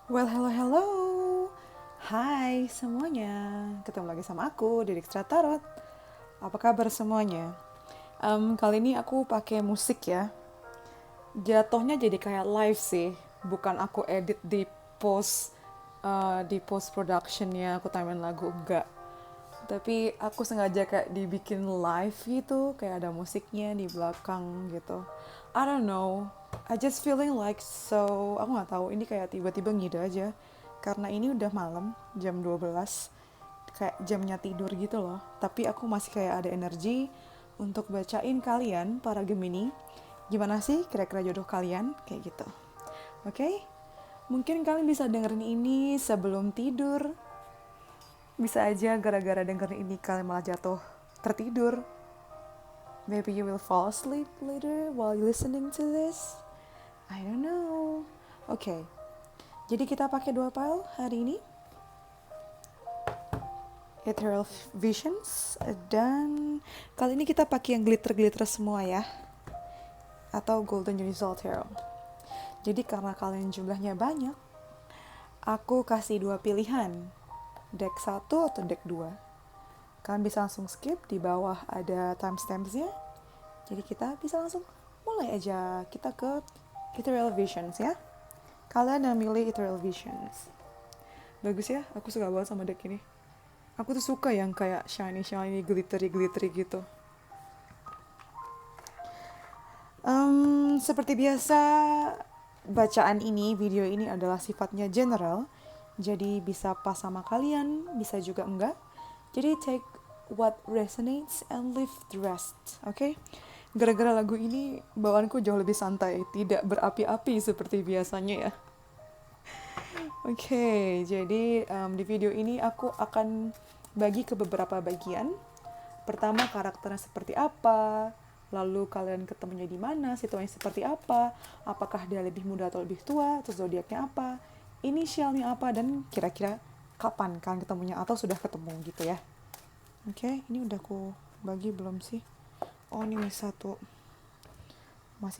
Well, hello, hello. Hai semuanya. Ketemu lagi sama aku, Didik Tarot. Apa kabar semuanya? Kali ini aku pakai musik ya. Jatuhnya jadi kayak live sih. Bukan aku edit di post productionnya, aku tambahin lagu, enggak. Tapi aku sengaja kayak dibikin live gitu, kayak ada musiknya di belakang gitu. I don't know, I just feeling like so, aku nggak tahu, ini kayak tiba-tiba ngide aja. Karena ini udah malam, jam 12, kayak jamnya tidur gitu loh. Tapi aku masih kayak ada energi untuk bacain kalian, para Gemini. Gimana sih kira-kira jodoh kalian? Kayak gitu. Oke? Okay? Mungkin kalian bisa dengerin ini sebelum tidur, bisa aja gara-gara dengerin ini kalian malah jatuh tertidur. Maybe you will fall asleep later while you listening to this. I don't know. Oke, okay. Jadi kita pakai dua pile hari ini. Ethereal Visions. Dan kali ini kita pakai yang glitter-glitter semua ya. Atau Golden Universal Tarot. Jadi karena kalian jumlahnya banyak, aku kasih dua pilihan. Deck 1 atau deck 2. Kalian bisa langsung skip, di bawah ada timestamps-nya. Jadi kita bisa langsung mulai aja. Kita ke Ethereal Visions ya. Kalian yang milih Ethereal Visions. Bagus ya, aku suka banget sama deck ini. Aku tuh suka yang kayak shiny, glittery gitu. Seperti biasa, bacaan ini, video ini adalah sifatnya general. Jadi bisa pas sama kalian, bisa juga enggak. Jadi take what resonates and leave the rest, oke? Okay? Gara-gara lagu ini bawaanku jauh lebih santai, tidak berapi-api seperti biasanya ya. Oke, okay, jadi di video ini aku akan bagi ke beberapa bagian. Pertama, karakternya seperti apa, lalu kalian ketemunya di mana, situasinya seperti apa, apakah dia lebih muda atau lebih tua, terus zodiaknya apa, inisialnya apa, dan kira-kira kapan kalian ketemunya atau sudah ketemu gitu ya. Oke, okay, ini udah aku bagi belum sih? Oh, ini masih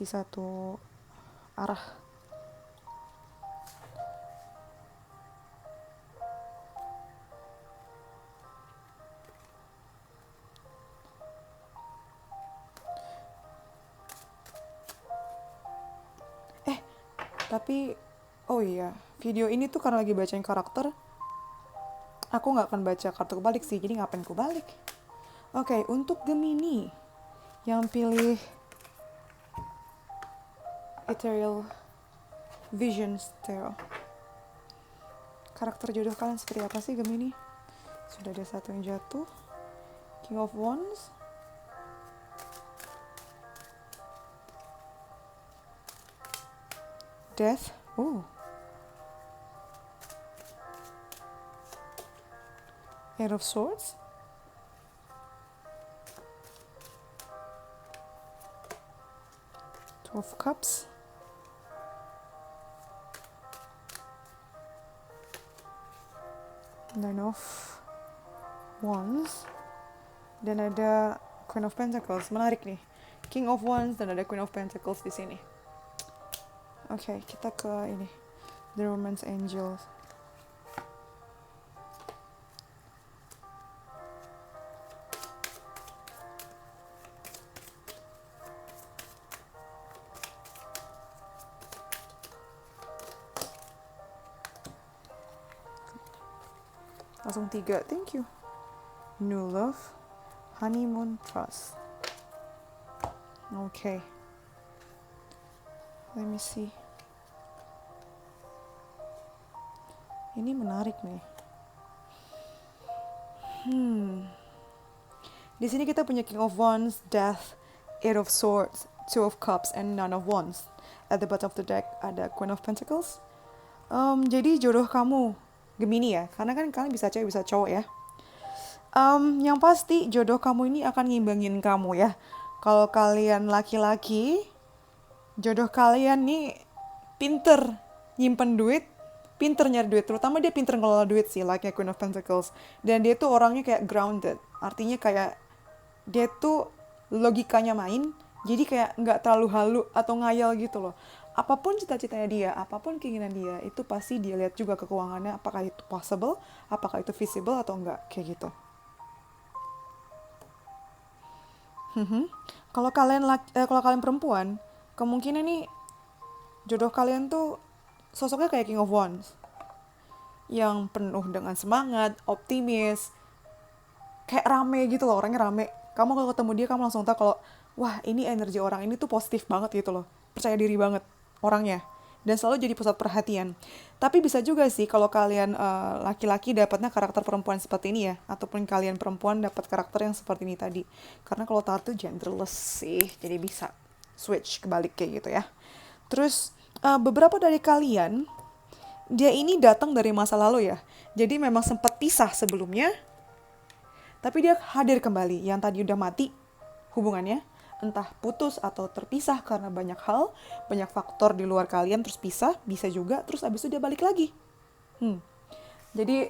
satu arah. Tapi, oh iya, video ini tuh karena lagi bacain karakter, aku nggak akan baca kartu kebalik sih, jadi ngapain kebalik? Oke, untuk Gemini yang pilih Ethereal Visions Tarot, karakter jodoh kalian seperti apa sih Gemini? Sudah ada satu yang jatuh, King of Wands, Death, Eight of Swords, Two of Cups, Nine of Wands, dan ada Queen of Pentacles. Menarik nih, King of Wands dan ada Queen of Pentacles di sini. Oke, kita ke ini, The Romance Angels. Langsung 3, thank you. New Love, Honeymoon, Trust. Okay. Let me see. Ini menarik nih. Di sini kita punya King of Wands, Death, Eight of Swords, Two of Cups, and Nine of Wands. At the bottom of the deck ada Queen of Pentacles. Jadi jodoh kamu Gemini ya, karena kan kalian bisa cewek bisa cowok ya. Yang pasti jodoh kamu ini akan ngimbangin kamu ya. Kalau kalian laki-laki, jodoh kalian nih pinter nyimpen duit, pinter nyari duit. Terutama dia pinter ngelola duit sih, like Queen of Pentacles. Dan dia tuh orangnya kayak grounded. Artinya kayak dia tuh logikanya main, jadi kayak nggak terlalu halu atau ngayal gitu loh. apapun cita-citanya dia, apapun keinginan dia, itu pasti dia lihat juga ke keuangannya, apakah itu possible, apakah itu feasible atau enggak, kayak gitu. Kalau kalian perempuan, kemungkinan nih jodoh kalian tuh sosoknya kayak King of Wands, yang penuh dengan semangat, optimis, kayak rame gitu loh, orangnya rame. Kamu kalau ketemu dia, kamu langsung tahu kalau, wah ini energi orang ini tuh positif banget gitu loh. Percaya diri banget orangnya. Dan selalu jadi pusat perhatian. Tapi bisa juga sih kalau kalian laki-laki dapatnya karakter perempuan seperti ini ya. Ataupun kalian perempuan dapat karakter yang seperti ini tadi. Karena kalau tato genderless sih, jadi bisa switch kebalik kayak gitu ya. Terus beberapa dari kalian, dia ini datang dari masa lalu ya. Jadi memang sempat pisah sebelumnya, tapi dia hadir kembali. Yang tadi udah mati hubungannya, entah putus atau terpisah karena banyak hal, banyak faktor di luar kalian, terus pisah, bisa juga, terus abis itu dia balik lagi. Jadi,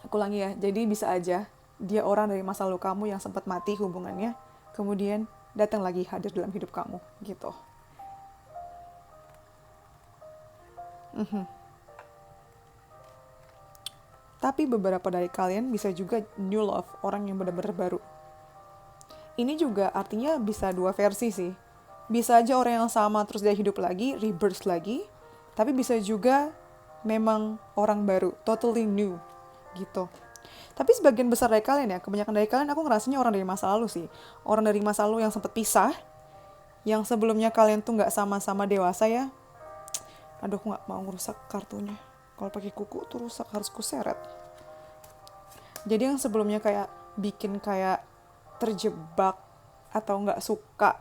aku ulangi ya, jadi bisa aja dia orang dari masa lalu kamu yang sempat mati hubungannya, kemudian datang lagi hadir dalam hidup kamu, gitu. Tapi beberapa dari kalian bisa juga new love, orang yang benar-benar baru. Ini juga artinya bisa dua versi sih. Bisa aja orang yang sama terus dia hidup lagi, rebirth lagi. Tapi bisa juga memang orang baru, totally new gitu. Tapi sebagian besar dari kalian ya, kebanyakan dari kalian aku ngerasanya orang dari masa lalu sih. Orang dari masa lalu yang sempat pisah, yang sebelumnya kalian tuh nggak sama-sama dewasa ya. Aduh, aku nggak mau ngerusak kartunya. Kalau pakai kuku tuh rusak, harus kuseret. Jadi yang sebelumnya kayak bikin kayak terjebak atau nggak suka,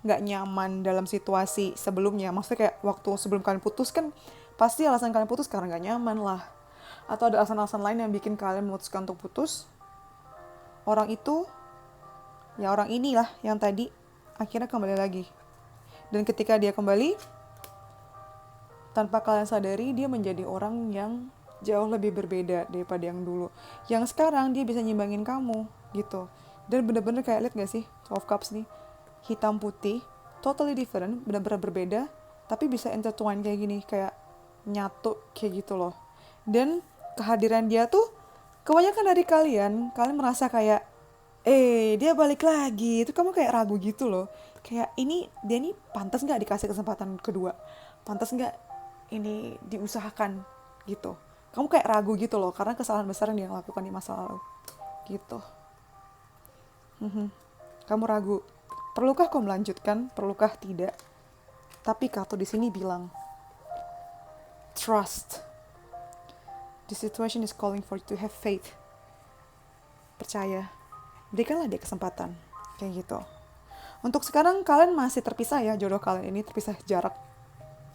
nggak nyaman dalam situasi sebelumnya. Maksudnya kayak waktu sebelum kalian putus kan pasti alasan kalian putus karena nggak nyaman lah. Atau ada alasan-alasan lain yang bikin kalian memutuskan untuk putus. Orang itu, ya orang inilah yang tadi akhirnya kembali lagi. Dan ketika dia kembali, tanpa kalian sadari dia menjadi orang yang jauh lebih berbeda daripada yang dulu. Yang sekarang dia bisa nyimbangin kamu gitu. Dan bener-bener kayak liat gak sih 12 Cups nih, hitam putih, totally different, bener-bener berbeda, tapi bisa intertwine kayak gini, kayak nyatu kayak gitu loh. Dan kehadiran dia tuh, kebanyakan dari kalian merasa kayak, dia balik lagi, itu kamu kayak ragu gitu loh. Kayak dia nih pantas gak dikasih kesempatan kedua? Pantas gak ini diusahakan gitu? Kamu kayak ragu gitu loh, karena kesalahan besar yang dia lakukan di masa lalu gitu. Kamu ragu, perlukah kau melanjutkan, perlukah tidak? Tapi kartu di sini bilang, trust. The situation is calling for you to have faith. Percaya, berikanlah dia kesempatan, kayak gitu. Untuk sekarang kalian masih terpisah ya, jodoh kalian ini terpisah jarak.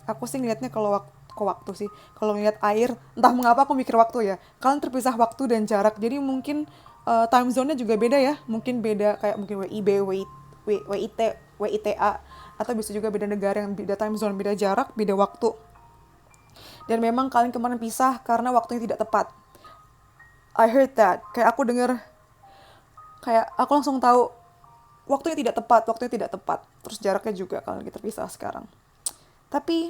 Aku sih ngeliatnya kalau waktu sih, kalau ngeliat air, entah mengapa aku mikir waktu ya. Kalian terpisah waktu dan jarak, jadi mungkin time zone-nya juga beda ya. Mungkin beda kayak mungkin WIB, WIT, WITA, atau bisa juga beda negara yang beda time zone, beda jarak, beda waktu. Dan memang kalian kemarin pisah karena waktunya tidak tepat. I heard that. Kayak aku denger, kayak aku langsung tahu waktunya tidak tepat. Terus jaraknya juga kalian lagi terpisah sekarang. Tapi,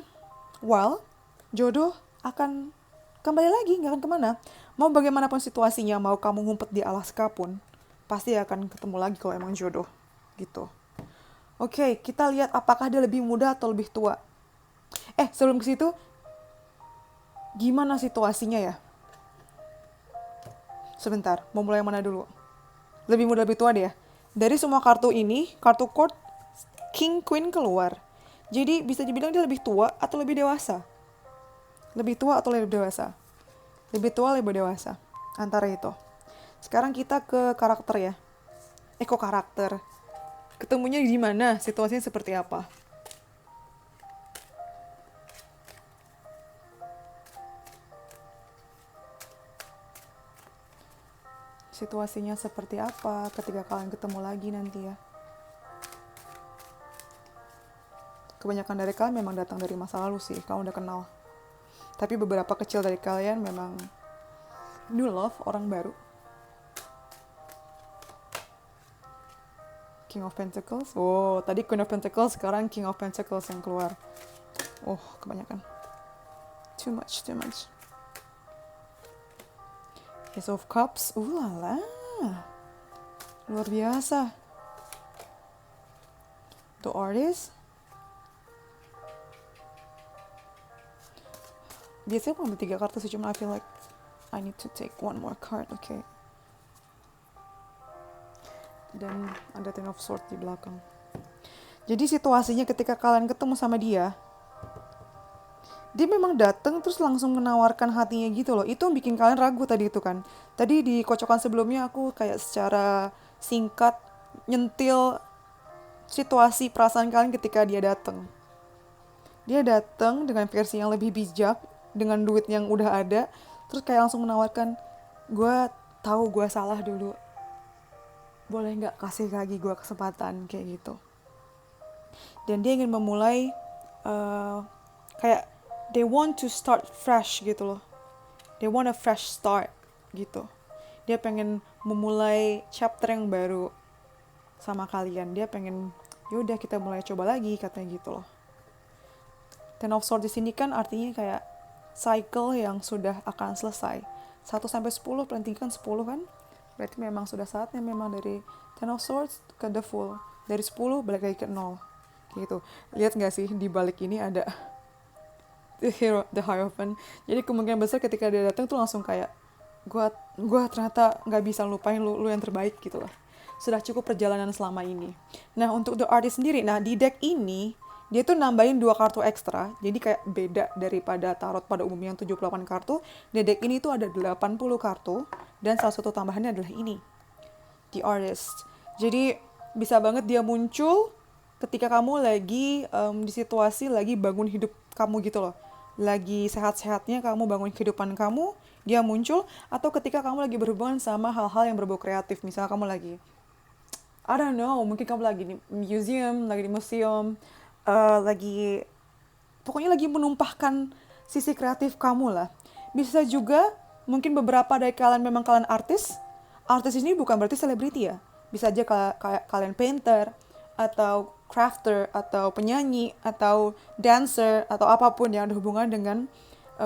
jodoh akan kembali lagi, nggak akan kemana. Mau bagaimanapun situasinya, mau kamu ngumpet di Alaska pun, pasti akan ketemu lagi kalau emang jodoh, gitu. Oke, kita lihat apakah dia lebih muda atau lebih tua. Sebelum ke situ, gimana situasinya ya? Sebentar, mau mulai yang mana dulu? Lebih muda, lebih tua dia. Dari semua kartu ini, kartu court, King, Queen keluar. Jadi bisa dibilang dia lebih tua atau lebih dewasa? Lebih tua atau lebih dewasa? Lebih tua, lebih dewasa. Antara itu. Sekarang kita ke karakter ya. Kok karakter? Ketemunya di mana? Situasinya seperti apa? Situasinya seperti apa ketika kalian ketemu lagi nanti ya? Kebanyakan dari kalian memang datang dari masa lalu sih, kamu udah kenal. Tapi beberapa kecil dari kalian memang new love, orang baru. King of Pentacles. Tadi Queen of Pentacles, sekarang King of Pentacles yang keluar. Oh, kebanyakan. Too much. Ace of Cups. Lala. Luar biasa. The Artist. Biasanya aku ambil 3 kartu sih, cuma I feel like I need to take one more card. Okay. Dan ada Ten of Swords di belakang. Jadi situasinya ketika kalian ketemu sama dia memang datang terus langsung menawarkan hatinya gitu loh. Itu yang bikin kalian ragu tadi itu kan. Tadi di kocokan sebelumnya aku kayak secara singkat nyentil situasi perasaan kalian ketika dia datang. Dia datang dengan versi yang lebih bijak, dengan duit yang udah ada, terus kayak langsung menawarkan, gue tahu gue salah dulu, boleh nggak kasih lagi gue kesempatan kayak gitu. Dan dia ingin memulai kayak they want to start fresh gitu loh. They want a fresh start gitu. Dia pengen memulai chapter yang baru sama kalian. Dia pengen yaudah kita mulai coba lagi katanya gitu loh. Ten of Swords di sini kan artinya kayak cycle yang sudah akan selesai. 1 sampai 10 paling tinggi kan 10 kan? Berarti memang sudah saatnya memang dari Ten of Swords ke the Fool. Dari 10 balik lagi ke 0. Gitu. Lihat nggak sih di balik ini ada the Hierophant. Jadi kemungkinan besar ketika dia datang tuh langsung kayak gua ternyata nggak bisa lupain lu yang terbaik gitu lah. Sudah cukup perjalanan selama ini. Nah untuk The Artist sendiri, nah di deck ini dia tuh nambahin 2 kartu ekstra. Jadi kayak beda daripada tarot pada umumnya yang 78 kartu. Di deck ini tuh ada 80 kartu dan salah satu tambahannya adalah ini, The Artist. Jadi bisa banget dia muncul ketika kamu lagi di situasi lagi bangun hidup kamu gitu loh. Lagi sehat-sehatnya kamu bangun kehidupan kamu, dia muncul. Atau ketika kamu lagi berhubungan sama hal-hal yang berbau kreatif. Misalnya kamu lagi, I don't know, mungkin kamu lagi di museum, lagi, pokoknya lagi menumpahkan sisi kreatif kamu lah. Bisa juga, mungkin beberapa dari kalian memang kalian artis. Artis ini bukan berarti selebriti ya. Bisa aja kayak kalian painter, atau crafter, atau penyanyi, atau dancer, atau apapun yang ada hubungan dengan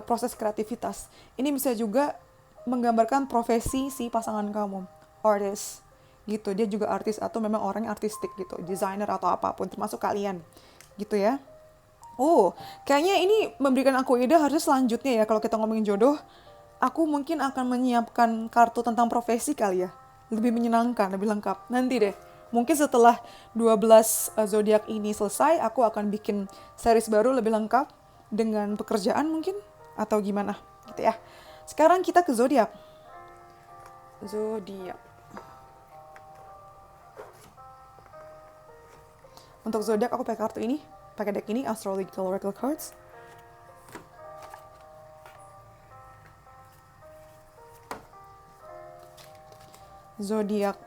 proses kreativitas. Ini bisa juga menggambarkan profesi si pasangan kamu, artist gitu. Dia juga artis atau memang orang yang artistik gitu, desainer atau apapun, termasuk kalian gitu ya. Oh, kayaknya ini memberikan aku ide harusnya selanjutnya ya kalau kita ngomongin jodoh, aku mungkin akan menyiapkan kartu tentang profesi kali ya. Lebih menyenangkan, lebih lengkap. Nanti deh. Mungkin setelah 12 zodiak ini selesai, aku akan bikin series baru lebih lengkap dengan pekerjaan mungkin atau gimana gitu ya. Sekarang kita ke zodiak. Untuk zodiak aku pakai kartu ini, pakai deck ini, Astrological Oracle Cards. Zodiak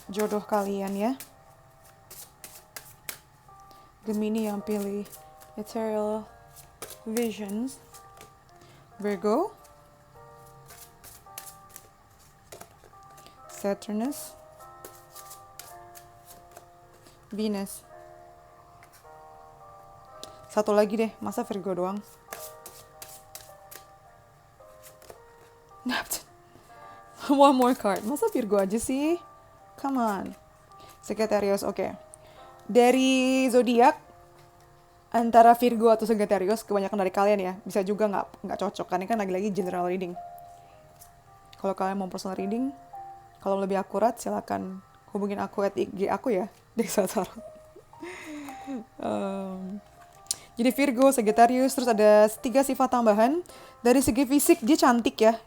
jodoh kalian ya. Gemini yang pilih Ethereal Visions. Virgo, Saturnus, Venus. Satu lagi deh, masa Virgo doang? One more card, masa Virgo aja sih? Come on. Sagittarius, oke. Dari zodiak antara Virgo atau Sagittarius, kebanyakan dari kalian ya, bisa juga nggak cocok, karena kan lagi-lagi general reading. Kalau kalian mau personal reading, kalau lebih akurat silakan hubungin aku at IG aku ya, Dexa Tarot. Jadi Virgo, Sagittarius, terus ada 3 sifat tambahan. Dari segi fisik dia cantik ya.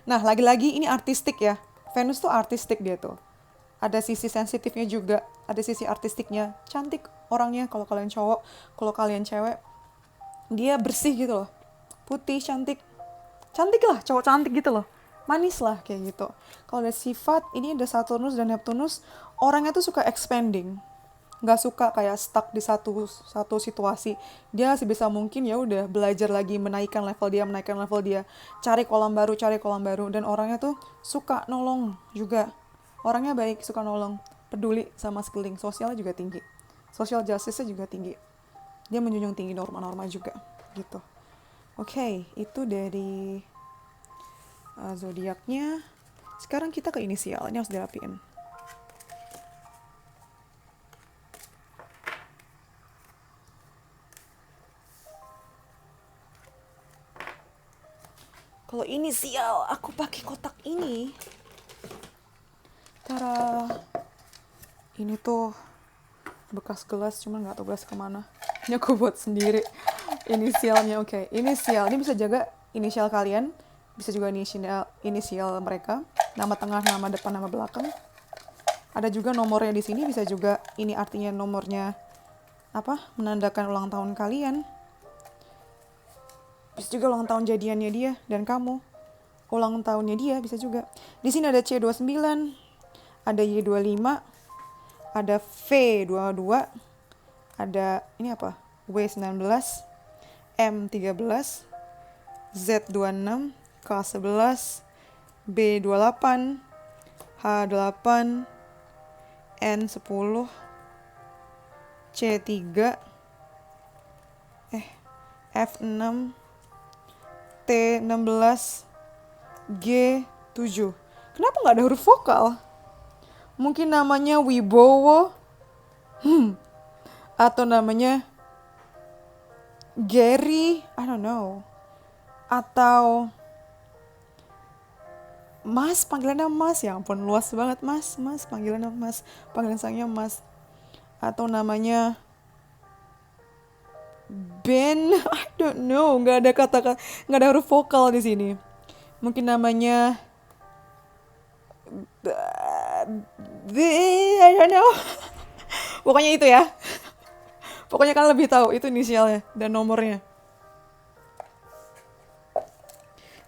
Nah lagi-lagi ini artistik ya. Venus tuh artistik dia tuh. Ada sisi sensitifnya juga, ada sisi artistiknya. Cantik orangnya kalau kalian cowok, kalau kalian cewek. Dia bersih gitu loh. Putih, cantik. Cantik lah, cowok cantik gitu loh. Manis lah kayak gitu. Kalau ada sifat, ini ada Saturnus dan Neptunus. Orangnya tuh suka expanding. Nggak suka kayak stuck di satu situasi. Dia sebisa mungkin ya udah belajar lagi, menaikkan level dia. Cari kolam baru. Dan orangnya tuh suka nolong juga. Orangnya baik, suka nolong, peduli sama sekeliling, sosialnya juga tinggi. Social justice-nya juga tinggi. dia menjunjung tinggi norma-norma juga gitu. Oke, itu dari zodiaknya. Sekarang kita ke inisial, ini harus dirapiin. Kalau inisial, aku pakai kotak ini. Tara, ini tuh bekas gelas, cuman nggak tahu gelas kemana. Ini aku buat sendiri. Inisialnya, oke. Inisial, ini bisa jaga inisial kalian, bisa juga inisial mereka, nama tengah, nama depan, nama belakang. Ada juga nomornya di sini, bisa juga ini artinya nomornya apa? Menandakan ulang tahun kalian. Bisa juga ulang tahun jadiannya dia dan kamu. Ulang tahunnya dia bisa juga. Di sini ada C29, ada Y25, ada V22, ada ini apa? W19, M13, Z26, K11, B28, H8, N10, C3, F6, T16, G7. Kenapa nggak ada huruf vokal? Mungkin namanya Wibowo, atau namanya Gary, I don't know. Atau Mas, panggilannya Mas, ya ampun luas banget Mas, panggilannya Mas, panggilan sayangnya Mas. Atau namanya Ben, I don't know, nggak ada kata-kata, nggak ada huruf vokal di sini. Mungkin namanya I don't know. Pokoknya itu ya. Pokoknya kalian lebih tahu itu inisialnya dan nomornya.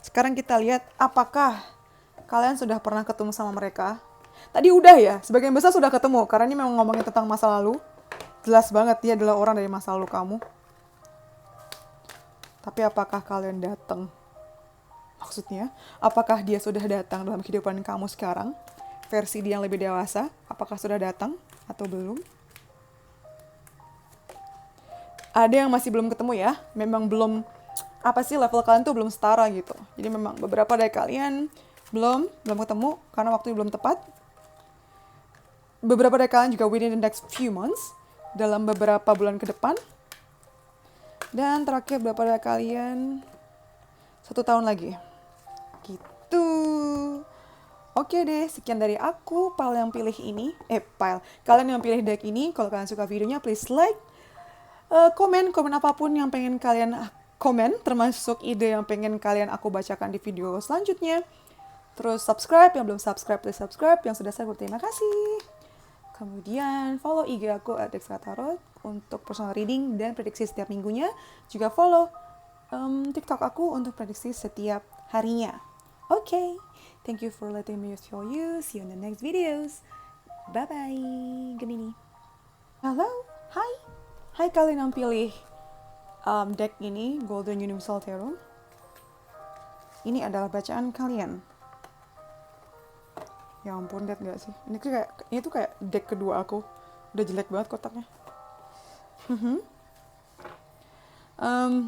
Sekarang kita lihat apakah kalian sudah pernah ketemu sama mereka. Tadi udah ya, sebagian besar sudah ketemu karena ini memang ngomongin tentang masa lalu. Jelas banget dia adalah orang dari masa lalu kamu. Tapi apakah kalian datang? Maksudnya, apakah dia sudah datang dalam kehidupan kamu sekarang? Versi dia yang lebih dewasa, apakah sudah datang atau belum? Ada yang masih belum ketemu ya, memang belum, apa sih, level kalian tuh belum setara gitu. Jadi memang beberapa dari kalian belum ketemu karena waktu belum tepat. Beberapa dari kalian juga within the next few months, dalam beberapa bulan ke depan. Dan terakhir beberapa dari kalian 1 tahun lagi. Gitu. Oke deh, sekian dari aku. Pal yang pilih ini, kalian yang pilih deck ini, kalau kalian suka videonya, please like, komen apapun yang pengen kalian komen, termasuk ide yang pengen kalian aku bacakan di video selanjutnya. Terus subscribe, yang belum subscribe, please subscribe. Yang sudah subscribe, terima kasih. Kemudian follow IG aku @dexkatarot untuk personal reading dan prediksi setiap minggunya. Juga follow TikTok aku untuk prediksi setiap harinya. Okay, thank you for letting me show you. See you in the next videos. Bye-bye, Gemini. Halo, hai kalian yang pilih deck ini, Golden Universal Tarot. Ini adalah bacaan kalian. Ya ampun, lihat gak sih? Ini tuh kayak deck kedua aku. Udah jelek banget kotaknya.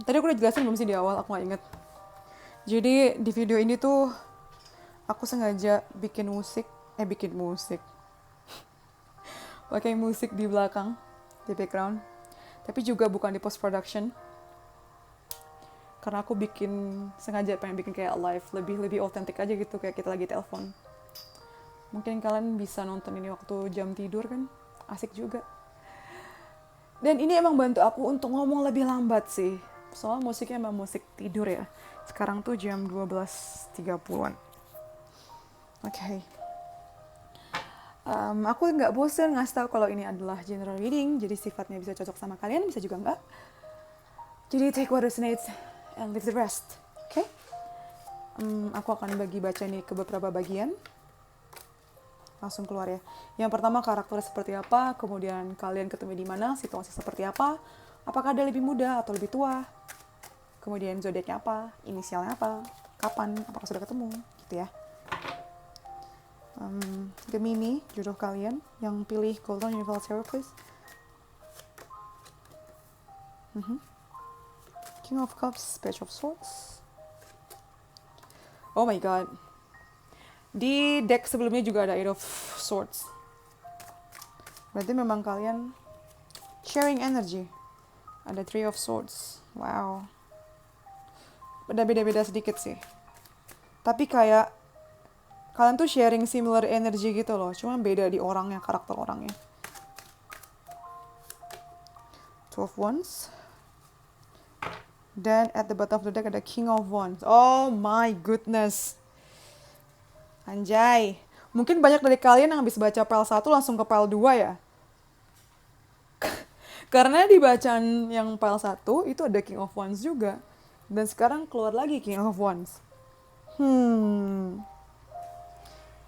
Tadi aku udah jelasin belum sih di awal, aku gak inget. Jadi di video ini tuh aku sengaja bikin musik. Pakai musik di belakang, di background. Tapi juga bukan di post production. Karena aku sengaja pengen bikin kayak live, lebih authentic aja gitu, kayak kita lagi telepon. Mungkin kalian bisa nonton ini waktu jam tidur kan, asik juga. Dan ini emang bantu aku untuk ngomong lebih lambat sih. Soalnya musiknya emang musik tidur ya. Sekarang tuh jam 12.30an. Oke. Aku nggak bosen ngasih tahu kalau ini adalah general reading, jadi sifatnya bisa cocok sama kalian, bisa juga nggak. Jadi take what resonates and leave the rest. Oke? Aku akan bagi baca ini ke beberapa bagian. Langsung keluar ya. Yang pertama karakter seperti apa, kemudian kalian ketemu di mana, situasi seperti apa, apakah ada lebih muda atau lebih tua, kemudian zodiaknya apa, inisialnya apa, kapan, apakah sudah ketemu, gitu ya. Gemini, jodoh kalian yang pilih Golden Universal Tarot, please. King of Cups, Page of Swords. Oh my god. Di deck sebelumnya juga ada Eight of Swords. Berarti memang kalian sharing energy. Ada Three of Swords. Wow. Beda-beda sedikit sih. Tapi kayak kalian tuh sharing similar energy gitu loh. Cuma beda di orangnya, karakter orangnya. Two of Wands. Dan at the bottom of the deck ada King of Wands. Oh my goodness. Anjay. Mungkin banyak dari kalian yang habis baca pile 1 langsung ke pile 2 ya. Karena di bacaan yang pile 1 itu ada King of Wands juga. Dan sekarang keluar lagi King of Wands.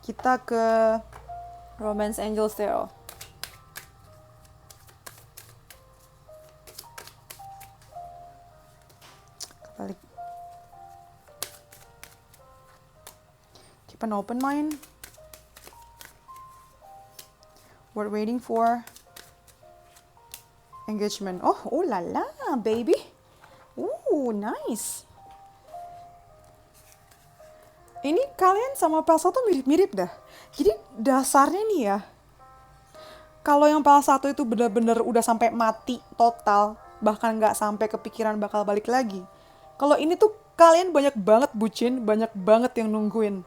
Kita ke Romance Angels Tarot. Balik. Keep an open mind. We're waiting for engagement. Oh la la, baby. Nice. Ini kalian sama pile 1 mirip-mirip dah. Jadi dasarnya nih ya. Kalau yang pile 1 itu benar-benar udah sampai mati total, bahkan nggak sampai kepikiran bakal balik lagi. Kalau ini tuh kalian banyak banget bucin, banyak banget yang nungguin.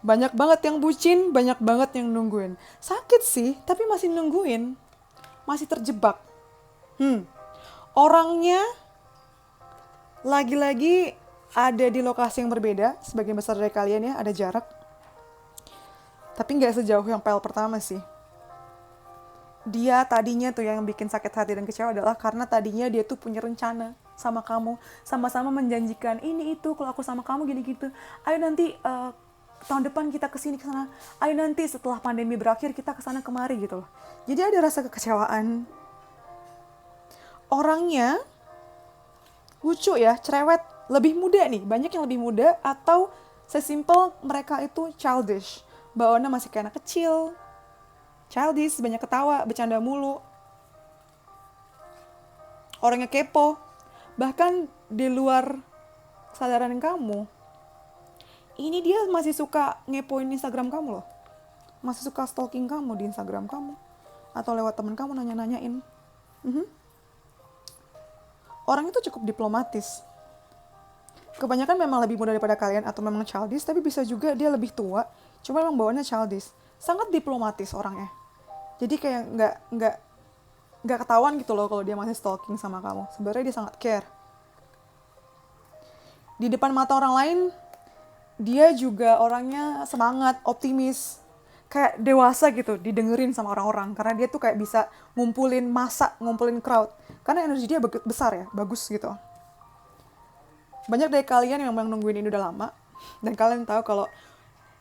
Banyak banget yang bucin, banyak banget yang nungguin. Sakit sih, tapi masih nungguin. Masih terjebak. Orangnya lagi-lagi ada di lokasi yang berbeda, sebagian besar dari kalian ya, ada jarak. Tapi nggak sejauh yang pile pertama sih. Dia tadinya tuh yang bikin sakit hati dan kecewa adalah karena tadinya dia tuh punya rencana sama kamu. Sama-sama menjanjikan, ini itu kalau aku sama kamu gini gitu. Ayo nanti tahun depan kita kesini kesana. Ayo nanti setelah pandemi berakhir kita kesana kemari gitu loh. Jadi ada rasa kekecewaan. Orangnya lucu ya, cerewet, lebih muda nih, banyak yang lebih muda atau sesimpel mereka itu childish. Bawaannya masih kayak anak kecil, childish, banyak ketawa, bercanda mulu. Orangnya kepo, bahkan di luar kesadaran kamu. Ini dia masih suka ngepoin Instagram kamu loh. Masih suka stalking kamu di Instagram kamu. Atau lewat temen kamu nanya-nanyain. Orang itu cukup diplomatis. Kebanyakan memang lebih muda daripada kalian atau memang childish, tapi bisa juga dia lebih tua, cuma memang bawaannya childish. Sangat diplomatis orangnya. Jadi kayak nggak ketahuan gitu loh kalau dia masih stalking sama kamu. Sebenarnya dia sangat care. Di depan mata orang lain, dia juga orangnya semangat, optimis. Kayak dewasa gitu, didengerin sama orang-orang. Karena dia tuh kayak bisa ngumpulin massa, ngumpulin crowd. Karena energi dia besar ya, bagus gitu. Banyak dari kalian yang memang nungguin ini udah lama. Dan kalian tahu kalau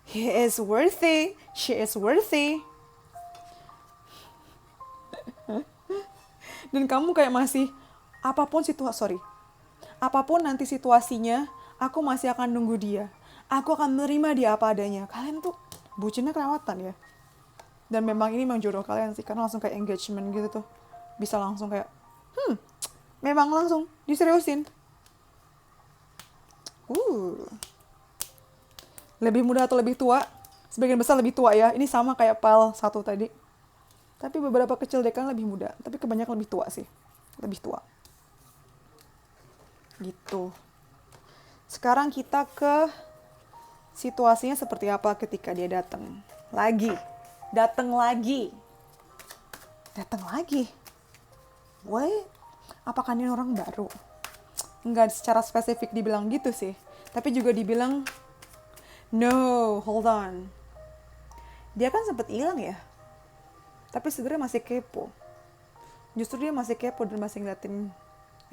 he is worthy, she is worthy. Dan kamu kayak masih, apapun nanti situasinya, aku masih akan nunggu dia. Aku akan menerima dia apa adanya. Kalian tuh bucinnya kelewatan ya. Dan memang ini memang jodoh kalian sih, karena langsung kayak engagement gitu tuh. Bisa langsung kayak, memang langsung diseriusin. Lebih muda atau lebih tua? Sebagian besar lebih tua ya. Ini sama kayak pile 1 tadi. Tapi beberapa kecil dekan lebih muda. Tapi kebanyakan lebih tua sih. Lebih tua. Gitu. Sekarang kita ke situasinya seperti apa ketika dia datang. Datang lagi. Wait, apakah ini orang baru? Enggak secara spesifik dibilang gitu sih. Tapi juga dibilang, no, hold on. Dia kan sempat hilang ya. Tapi sebenarnya masih kepo. Justru dia masih kepo dan masih ngeliatin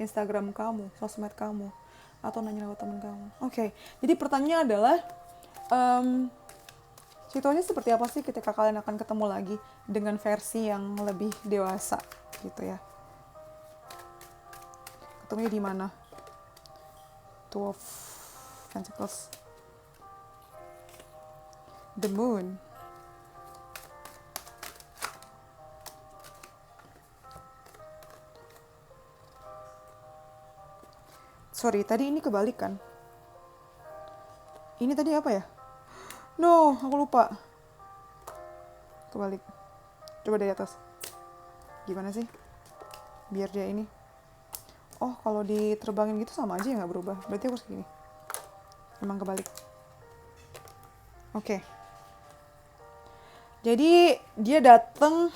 Instagram kamu, sosmed kamu. Atau nanya lewat temen kamu. Oke, jadi pertanyaannya adalah, situasinya seperti apa sih ketika kalian akan ketemu lagi dengan versi yang lebih dewasa gitu ya. Ketemunya di mana? Two of Pentacles. The Moon. Sorry, tadi ini kebalikan. Ini tadi apa ya? No, aku lupa. Kebalik. Coba dari atas. Gimana sih? Biar dia ini. Oh, kalau diterbangin gitu sama aja ya nggak berubah. Berarti aku harus gini. Emang kebalik. Oke. Jadi dia datang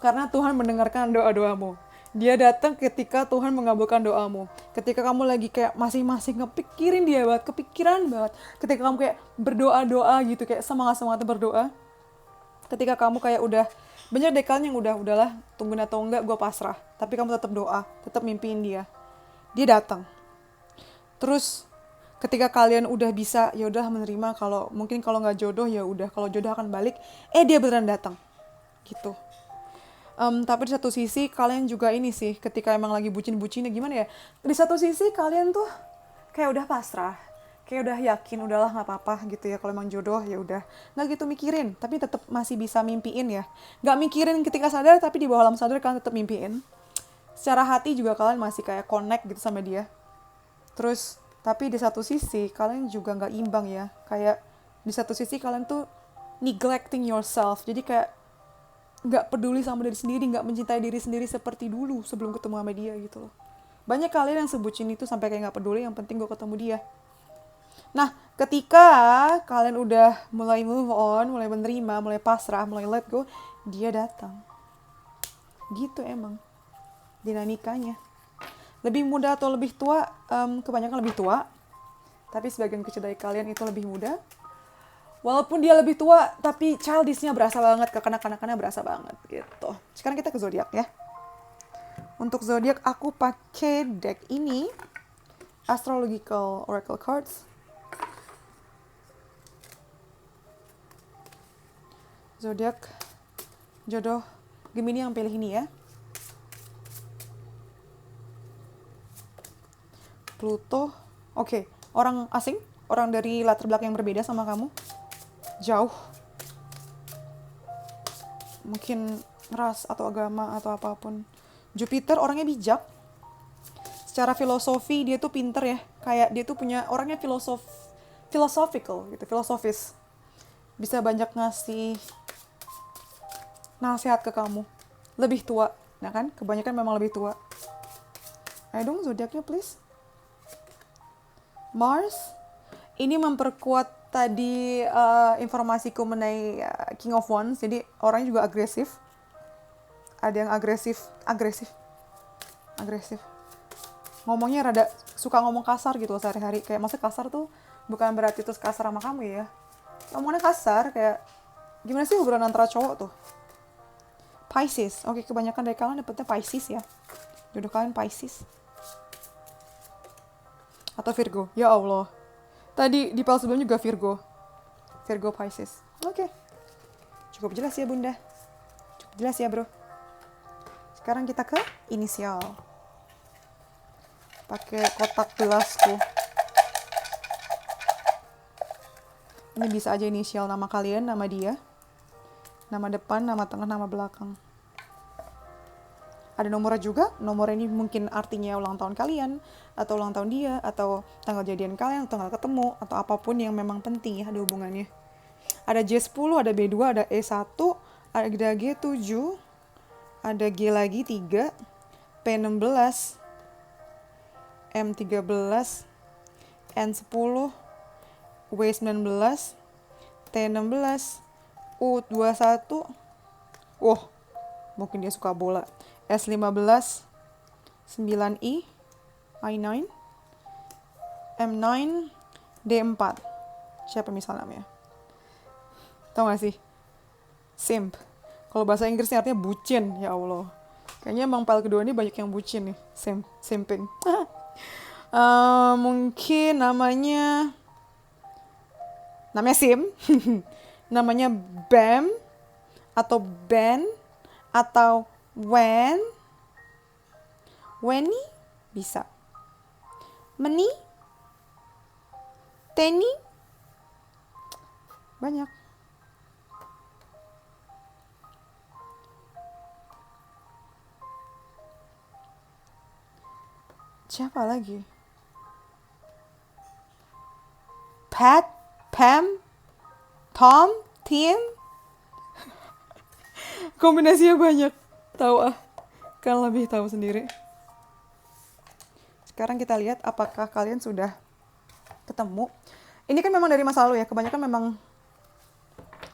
karena Tuhan mendengarkan doa-doamu. Dia datang ketika Tuhan mengabulkan doamu. Ketika kamu lagi kayak masing-masing ngepikirin dia banget, kepikiran banget. Ketika kamu kayak berdoa-doa gitu, kayak semangat-semangat berdoa. Ketika kamu kayak udah, banyak deh kalian yang udahlah, tungguin atau enggak gue pasrah. Tapi kamu tetap doa, tetap mimpiin dia. Dia datang. Terus ketika kalian udah bisa, ya udah menerima, kalau mungkin kalau nggak jodoh ya udah, kalau jodoh akan balik. Dia beneran datang. Gitu. Tapi di satu sisi kalian juga ini sih, ketika emang lagi bucin-bucinnya gimana ya, di satu sisi kalian tuh kayak udah pasrah, kayak udah yakin udahlah nggak apa-apa gitu ya, kalau emang jodoh ya udah, nggak gitu mikirin, tapi tetap masih bisa mimpiin ya, nggak mikirin ketika sadar, tapi di bawah alam sadar kalian tetap mimpiin. Secara hati juga kalian masih kayak connect gitu sama dia. Terus tapi di satu sisi kalian juga nggak imbang ya, kayak di satu sisi kalian tuh neglecting yourself, jadi kayak nggak peduli sama diri sendiri, nggak mencintai diri sendiri seperti dulu sebelum ketemu sama dia gitu loh. Banyak kalian yang sebutin itu sampai kayak nggak peduli, yang penting gue ketemu dia. Nah, ketika kalian udah mulai move on, mulai menerima, mulai pasrah, mulai let go, dia datang. Gitu emang dinamikanya. Lebih muda atau lebih tua, kebanyakan lebih tua. Tapi sebagian kecil dari kalian itu lebih muda. Walaupun dia lebih tua, tapi childishnya berasa banget, kekanak-kanakannya berasa banget gitu. Sekarang kita ke zodiak ya. Untuk zodiak aku pakai deck ini, Astrological Oracle Cards. Zodiak jodoh Gemini yang pilih ini ya. Pluto, oke, orang asing, orang dari latar belakang yang berbeda sama kamu. Jauh, mungkin ras atau agama atau apapun. Jupiter orangnya bijak, secara filosofi dia tuh pinter ya, kayak dia tuh punya orangnya philosophical gitu, filosofis, bisa banyak ngasih nasihat ke kamu. Lebih tua, nah kan, kebanyakan memang lebih tua. Ayo dong zodiaknya please. Mars, ini memperkuat tadi informasiku mengenai King of Wands, jadi orangnya juga agresif. Ada yang agresif. Ngomongnya rada suka ngomong kasar gitu sehari-hari. Kayak maksudnya kasar tuh bukan berarti terus kasar sama kamu ya. Ngomongnya kasar, kayak gimana sih hubungan antara cowok tuh. Pisces, oke, kebanyakan dari kalian dapetnya Pisces ya. Jodoh kalian Pisces. Atau Virgo, ya Allah. Tadi di pal sebelum juga Virgo Pisces. Oke. Cukup jelas ya bunda. Cukup jelas ya bro. Sekarang kita ke inisial. Pakai kotak gelasku. Ini bisa aja inisial nama kalian, nama dia. Nama depan, nama tengah, nama belakang. Ada nomornya juga. Nomor ini mungkin artinya ulang tahun kalian, atau ulang tahun dia, atau tanggal jadian kalian, atau tanggal ketemu, atau apapun yang memang penting ya ada hubungannya. Ada J10, ada B2, ada E1, ada G7, ada G lagi 3, P16, M13, N10, W19, T16, U21. Wah, mungkin dia suka bola. S15, 9I, I9, M9, D4. Siapa misalnya namanya? Tahu gak sih? Simp. Kalau bahasa Inggrisnya artinya bucin, ya Allah. Kayaknya emang pal kedua ini banyak yang bucin nih, simping. Mungkin namanya Sim, namanya Bam, atau Ben, atau Weni, bisa. Meni, Teni, banyak. Siapa lagi? Pat, Pam, Tom, Tim. Kombinasinya banyak. Tahu ah. Kan lebih tahu sendiri. Sekarang kita lihat apakah kalian sudah ketemu. Ini kan memang dari masa lalu ya. Kebanyakan memang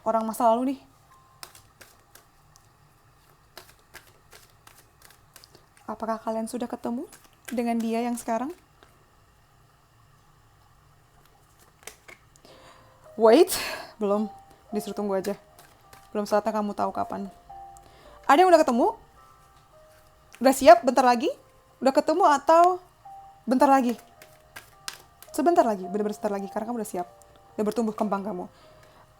orang masa lalu nih. Apakah kalian sudah ketemu dengan dia yang sekarang? Wait, belum. Disuruh tunggu aja. Belum saatnya kamu tahu kapan. Ada yang udah ketemu? Udah siap bentar lagi? Udah ketemu atau bentar lagi? Sebentar lagi, bener-bener sebentar lagi. Karena kamu udah siap. Udah bertumbuh kembang kamu.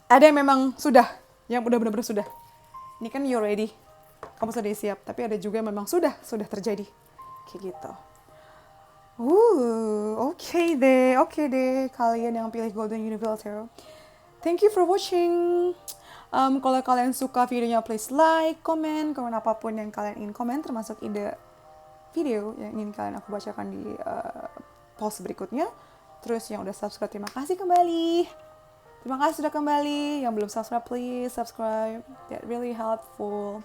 Ada yang memang sudah. Yang udah bener-bener sudah. Ini kan you're ready. Kamu sudah siap. Tapi ada juga yang memang sudah terjadi. Kayak gitu. Oke deh. Kalian yang pilih Golden Universal. Thank you for watching. Kalau kalian suka videonya, please like, komen apapun yang kalian ingin komen, termasuk ide video yang ingin kalian aku bacakan di post berikutnya. Terus yang udah subscribe, terima kasih kembali. Terima kasih sudah kembali. Yang belum subscribe, please subscribe. That really helpful.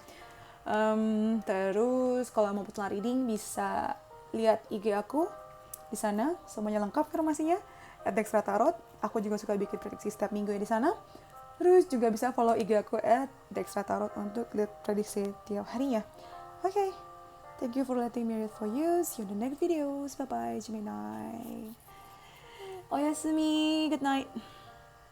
Terus kalau mau personal reading bisa lihat IG aku di sana, semuanya lengkap informasinya. @dextratarot. Aku juga suka bikin prediksi setiap minggu ya di sana. Terus juga bisa follow IG aku @dextratarot untuk lihat prediksi tiap harinya. Okay. Thank you for letting me read for you. See you in the next videos. Bye bye, Gemini. Oyasumi. Good night.